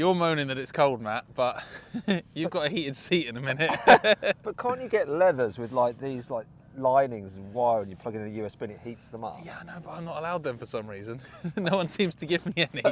You're moaning that it's cold, Matt, but you've got a heated seat in a minute. But can't you get leathers with like these like linings and wire and you plug in a USB and it heats them up? Yeah, I know, but I'm not allowed them for some reason. No one seems to give me any.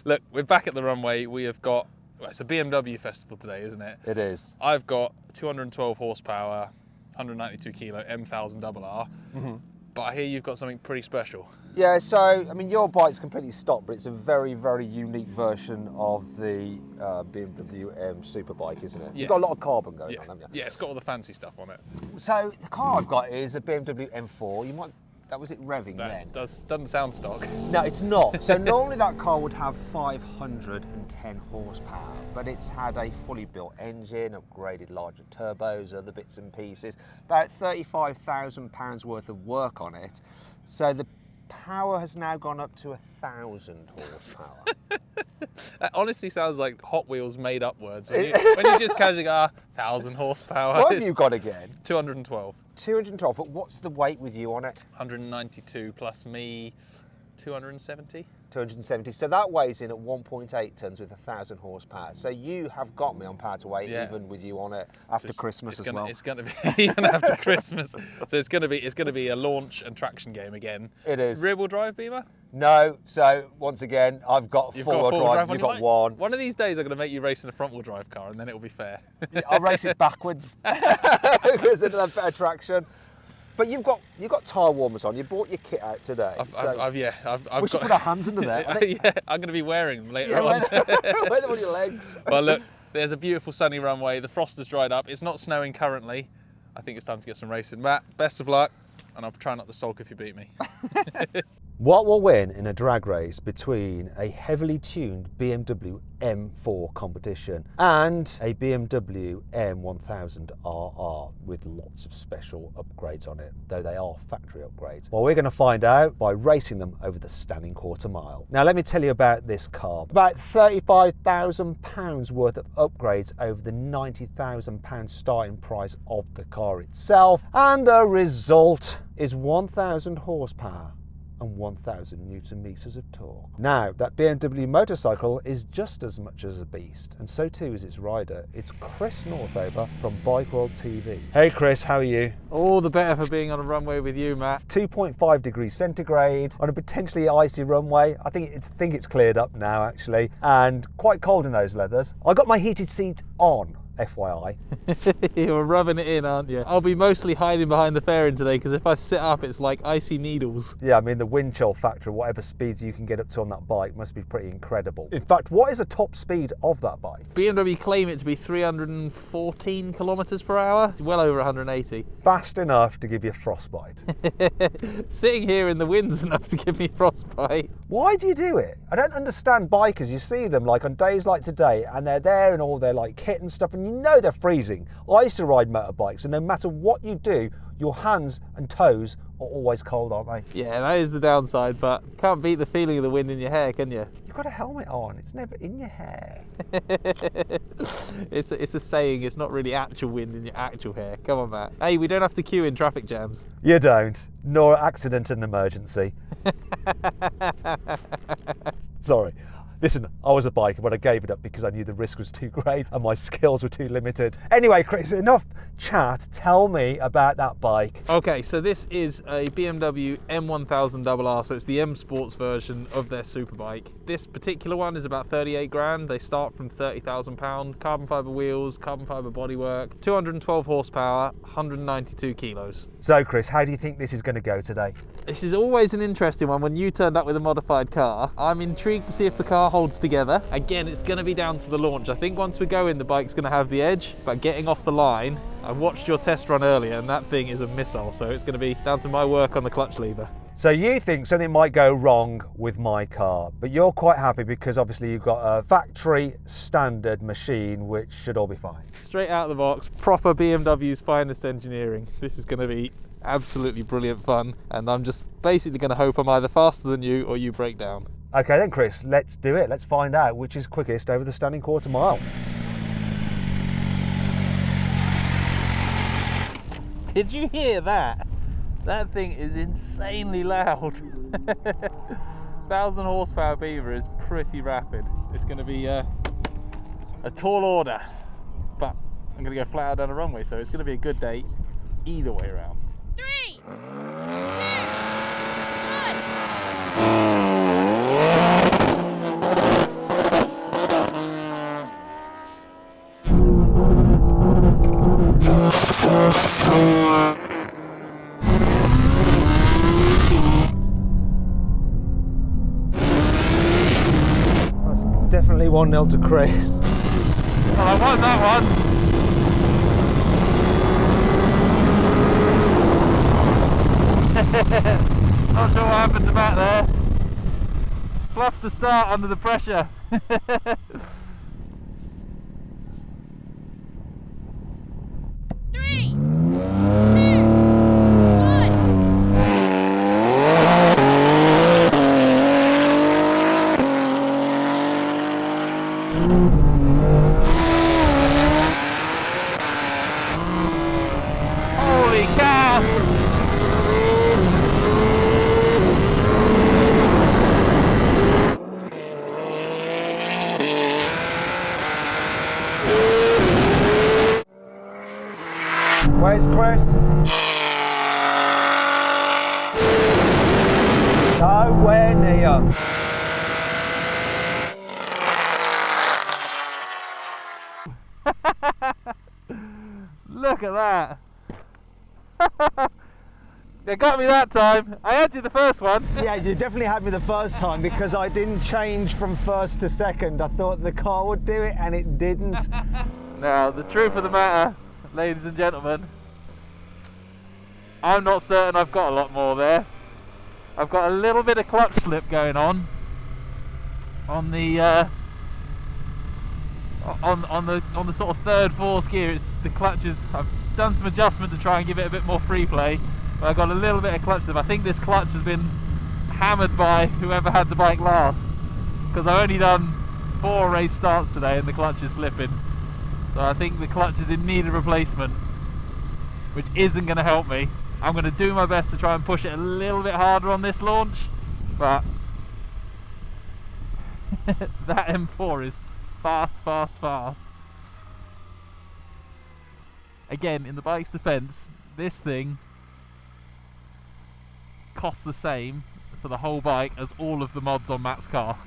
Look, we're back at the runway. We have got, well, it's a BMW festival today, isn't it? It is. I've got 212 horsepower, 192 kilo M1000RR. But I hear you've got something pretty special. Yeah, so, I mean, your bike's completely stock, but it's a very, very unique version of the BMW M Superbike, isn't it? Yeah. You've got a lot of carbon going on, haven't you? Yeah, it's got all the fancy stuff on it. So, the car I've got is a BMW M4. You might, that was it revving then? Doesn't sound stock. No, it's not. So normally that car would have 510 horsepower, but it's had a fully built engine, upgraded larger turbos, other bits and pieces, about £35,000 worth of work on it. So the power has now gone up to 1,000 horsepower. That honestly sounds like Hot Wheels made up words. When you just casually go, 1,000 horsepower. What have you got again? 212. 212, but what's the weight with you on it? 192 plus me, 270. 270, so that weighs in at 1.8 tonnes with 1,000 horsepower. So you have got me on power to weight, even with you on it after Christmas as well. It's going to be even after Christmas. So it's going to be a launch and traction game again. It is. Rear wheel drive, Beamer? No. So once again, I've got four-wheel drive. You've got one. One of these days, I'm going to make you race in a front-wheel drive car, and then it will be fair. I'll race it backwards because it'll have better traction. But you've got tyre warmers on. You bought your kit out today. We should put our hands under there. Yeah, I'm going to be wearing them later on. Wear them on your legs. Well, look, there's a beautiful sunny runway. The frost has dried up. It's not snowing currently. I think it's time to get some racing. Matt, best of luck, and I'll try not to sulk if you beat me. What will win in a drag race between a heavily tuned BMW M4 Competition and a BMW M1000RR with lots of special upgrades on it, though they are factory upgrades? Well, we're going to find out by racing them over the standing quarter mile. Now, let me tell you about this car. About £35,000 worth of upgrades over the £90,000 starting price of the car itself, and the result is 1,000 horsepower and 1,000 Newton meters of torque. Now, that BMW motorcycle is just as much as a beast, and so too is its rider. It's Chris Northover from Bike World TV. Hey Chris, how are you? All the better for being on a runway with you, Matt. 2.5 degrees centigrade on a potentially icy runway. I think it's cleared up now actually, and quite cold in those leathers. I got my heated seat on, FYI. You're rubbing it in, aren't you? I'll be mostly hiding behind the fairing today because if I sit up, it's like icy needles. Yeah, I mean, the wind chill factor, whatever speeds you can get up to on that bike, must be pretty incredible. In fact, what is the top speed of that bike? BMW claim it to be 314 kilometers per hour. It's well over 180. Fast enough to give you frostbite. Sitting here in the wind's enough to give me frostbite. Why do you do it? I don't understand bikers. You see them like on days like today, and they're there in all their like kit and stuff, and you know they're freezing. I used to ride motorbikes, and no matter what you do, your hands and toes are always cold, aren't they? Yeah, that is the downside, but can't beat the feeling of the wind in your hair, can you? You've got a helmet on, it's never in your hair. It's a saying, it's not really actual wind in your actual hair. Come on, Matt. Hey, we don't have to queue in traffic jams. You don't, nor accident and emergency. Sorry. Listen, I was a biker, but I gave it up because I knew the risk was too great and my skills were too limited. Anyway, Chris, enough chat. Tell me about that bike. Okay, so this is a BMW M1000RR, so it's the M Sports version of their superbike. This particular one is about 38 grand. They start from £30,000. Carbon fibre wheels, carbon fibre bodywork, 212 horsepower, 192 kilos. So, Chris, how do you think this is going to go today? This is always an interesting one when you turned up with a modified car. I'm intrigued to see if the car holds together. Again, it's going to be down to the launch. I think once we go in, the bike's going to have the edge, but getting off the line, I watched your test run earlier and that thing is a missile, so it's going to be down to my work on the clutch lever. So you think something might go wrong with my car, but you're quite happy because obviously you've got a factory standard machine which should all be fine. Straight out of the box, proper BMW's finest engineering. This is going to be absolutely brilliant fun, and I'm just basically going to hope I'm either faster than you or you break down. Okay then, Chris, let's do it. Let's find out which is quickest over the standing quarter mile. Did you hear that? That thing is insanely loud. 1,000 horsepower Beaver is pretty rapid. It's going to be a tall order, but I'm going to go flat out down the runway, so it's going to be a good day either way around. 3, 2, 1. That's definitely 1-0 to Chris. Well, I won that one. Not sure what happened to back there. Fluffed the start under the pressure. 3, 2, 1. Holy cow! Where's Chris? Nowhere near. Look at that. They got me that time. I had you the first one. Yeah, you definitely had me the first time because I didn't change from first to second. I thought the car would do it and it didn't. Now, the truth of the matter, ladies and gentlemen, I'm not certain I've got a lot more there. I've got a little bit of clutch slip going on the on the sort of third, fourth gear. It's the clutches. I've done some adjustment to try and give it a bit more free play, but I've got a little bit of clutch slip. I think this clutch has been hammered by whoever had the bike last, because I've only done 4 race starts today and the clutch is slipping. So I think the clutch is in need of replacement, which isn't going to help me. I'm going to do my best to try and push it a little bit harder on this launch, but that M4 is fast, fast, fast. Again, in the bike's defense, this thing costs the same for the whole bike as all of the mods on Matt's car.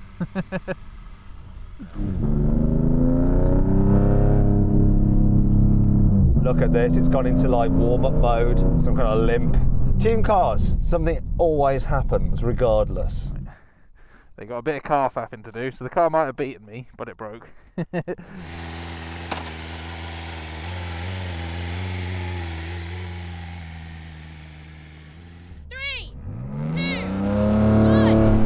Look at this, it's gone into like warm-up mode, some kind of limp. Tune cars, something always happens regardless. They got a bit of car faffing to do, so the car might have beaten me, but it broke. 3, 2, 1.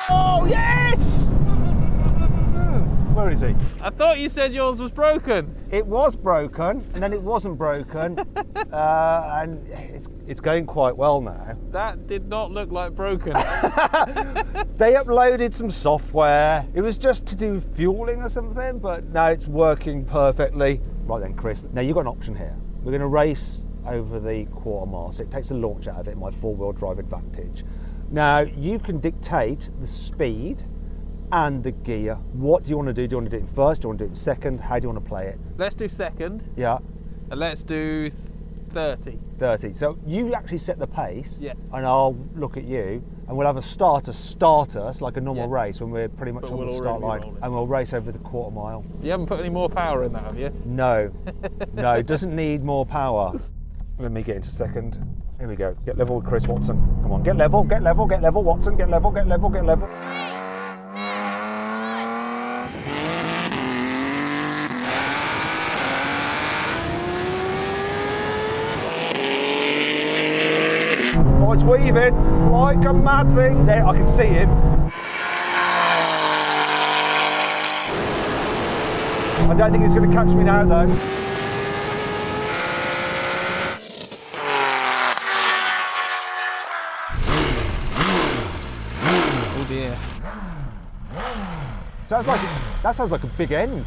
Oh yes! Where is he? I thought you said yours was broken. It was broken, and then it wasn't broken, and it's going quite well now. That did not look like broken. They uploaded some software. It was just to do fueling or something, but now it's working perfectly. Right then, Chris, now you've got an option here. We're going to race over the quarter mile, so it takes the launch out of it, my four-wheel drive advantage. Now, you can dictate the speed and the gear. What do you want to do? Do you want to do it in first? Do you want to do it in second? How do you want to play it? Let's do second, Yeah, and let's do 30. 30. So you actually set the pace, Yeah. and I'll look at you, and we'll have a starter start us like a normal Yeah. race when we're pretty much But on we'll the start already be line, rolling. and we'll race over the quarter mile. You haven't put any more power in that, have you? No, no, it doesn't need more power. Let me get into second. Here we go. Get level with Chris Watson. Come on, get level, get level, get level, Watson, get level, get level, get level. 3, 2, 1. Oh, it's weaving like a mad thing. There, I can see him. I don't think he's going to catch me now, though. dear. That sounds like a big end.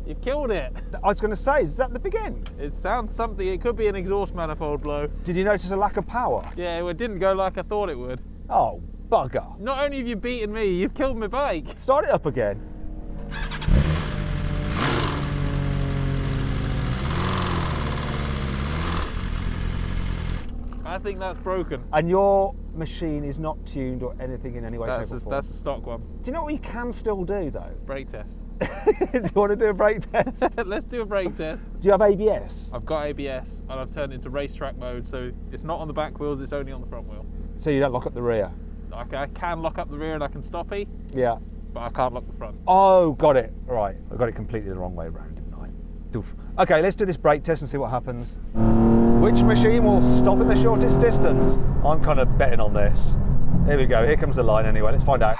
You've killed it. I was going to say, is that the big end? It sounds something, it could be an exhaust manifold blow. Did you notice a lack of power? Yeah, it didn't go like I thought it would. Oh, bugger. Not only have you beaten me, you've killed my bike. Start it up again. I think that's broken. And your machine is not tuned or anything in any way, shape or form? That's a stock one. Do you know what you can still do though? Brake test. Do you want to do a brake test? Let's do a brake test. Do you have ABS? I've got ABS and I've turned it into racetrack mode, so it's not on the back wheels, it's only on the front wheel. So you don't lock up the rear? I can lock up the rear and I can stoppy, Yeah. but I can't lock the front. Oh, got it. Right. I got it completely the wrong way around, didn't I? Doof. Okay, let's do this brake test and see what happens. Which machine will stop in the shortest distance? I'm kind of betting on this. Here we go. Here comes the line anyway. Let's find out.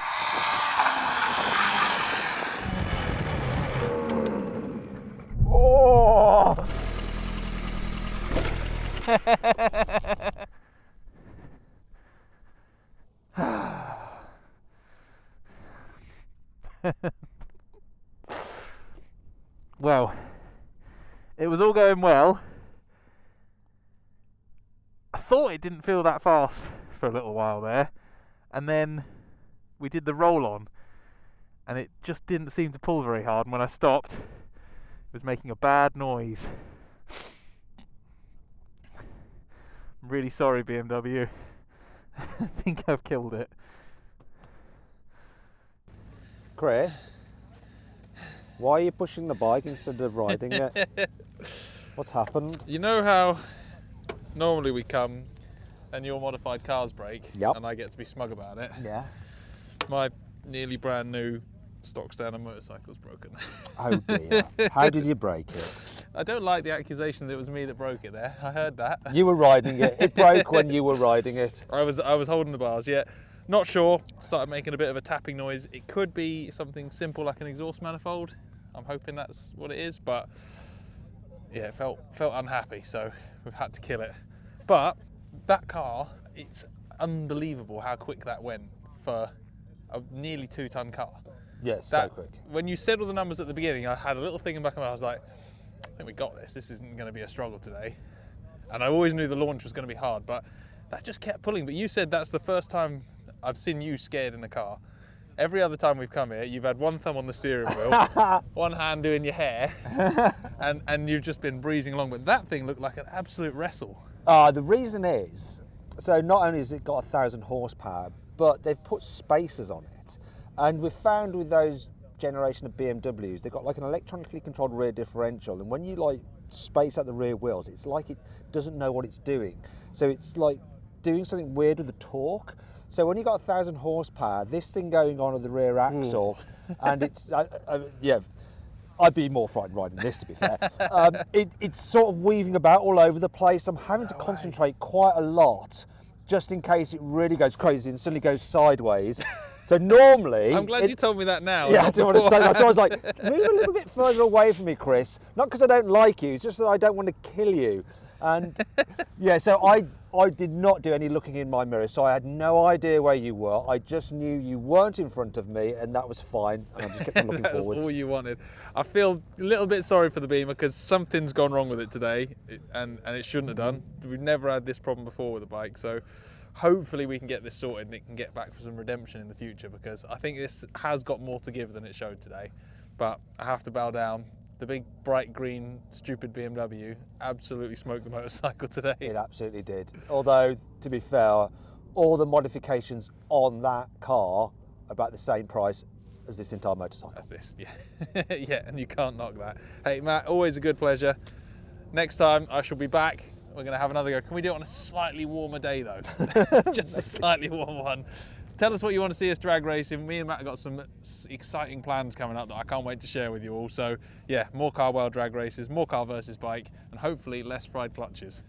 Oh! Well, it was all going well. I thought it didn't feel that fast for a little while there, and then we did the roll on and it just didn't seem to pull very hard, and when I stopped it was making a bad noise. I'm really sorry, BMW. I think I've killed it. Chris, why are you pushing the bike instead of riding it? What's happened? You know how normally we come and your modified cars break, Yep. and I get to be smug about it? Yeah. My nearly brand new stock standard motorcycle's broken. Oh dear. How did you break it? I don't like the accusation that it was me that broke it there. I heard that. You were riding it. It broke when you were riding it. I was holding the bars, yeah. Not sure. Started making a bit of a tapping noise. It could be something simple like an exhaust manifold. I'm hoping that's what it is, but yeah, it felt unhappy, so we've had to kill it. But that car, it's unbelievable how quick that went for a nearly 2-ton car. Yes, So quick. When you said all the numbers at the beginning, I had a little thing in the back of my mind. I was like, I think we got this. This isn't going to be a struggle today. And I always knew the launch was going to be hard, but that just kept pulling. But you said that's the first time I've seen you scared in a car. Every other time we've come here, you've had one thumb on the steering wheel, one hand doing your hair, and you've just been breezing along. But that thing looked like an absolute wrestle. The reason is, so not only has it got 1,000 horsepower, but they've put spacers on it. And we've found with those generation of BMWs, they've got like an electronically controlled rear differential. And when you like space out the rear wheels, it's like it doesn't know what it's doing. So it's like doing something weird with the torque. So when you got 1,000 horsepower, this thing going on with the rear axle, and it's, yeah, I'd be more frightened riding this, to be fair. It's sort of weaving about all over the place. I'm having to concentrate quite a lot, just in case it really goes crazy and suddenly goes sideways. So normally... I'm glad you told me that now. Yeah, I didn't want to say that. So I was like, move a little bit further away from me, Chris. Not because I don't like you, it's just that I don't want to kill you. And yeah, so I did not do any looking in my mirror, so I had no idea where you were. I just knew you weren't in front of me, and that was fine. And I just kept on looking That was forwards. all you wanted. I feel a little bit sorry for the Beamer because something's gone wrong with it today, and it shouldn't have done. We've never had this problem before with the bike, so hopefully we can get this sorted and it can get back for some redemption in the future, because I think this has got more to give than it showed today. But I have to bow down. The big bright green stupid BMW absolutely smoked the motorcycle today. It absolutely did. Although, to be fair, all the modifications on that car are about the same price as this entire motorcycle. That's this, yeah. Yeah, and you can't knock that. Hey Matt, always a good pleasure. Next time I shall be back. We're going to have another go. Can we do it on a slightly warmer day though? Just a slightly warm one. Tell us what you want to see us drag racing. Me and Matt have got some exciting plans coming up that I can't wait to share with you all. So yeah, more Carwow drag races, more car versus bike, and hopefully less fried clutches.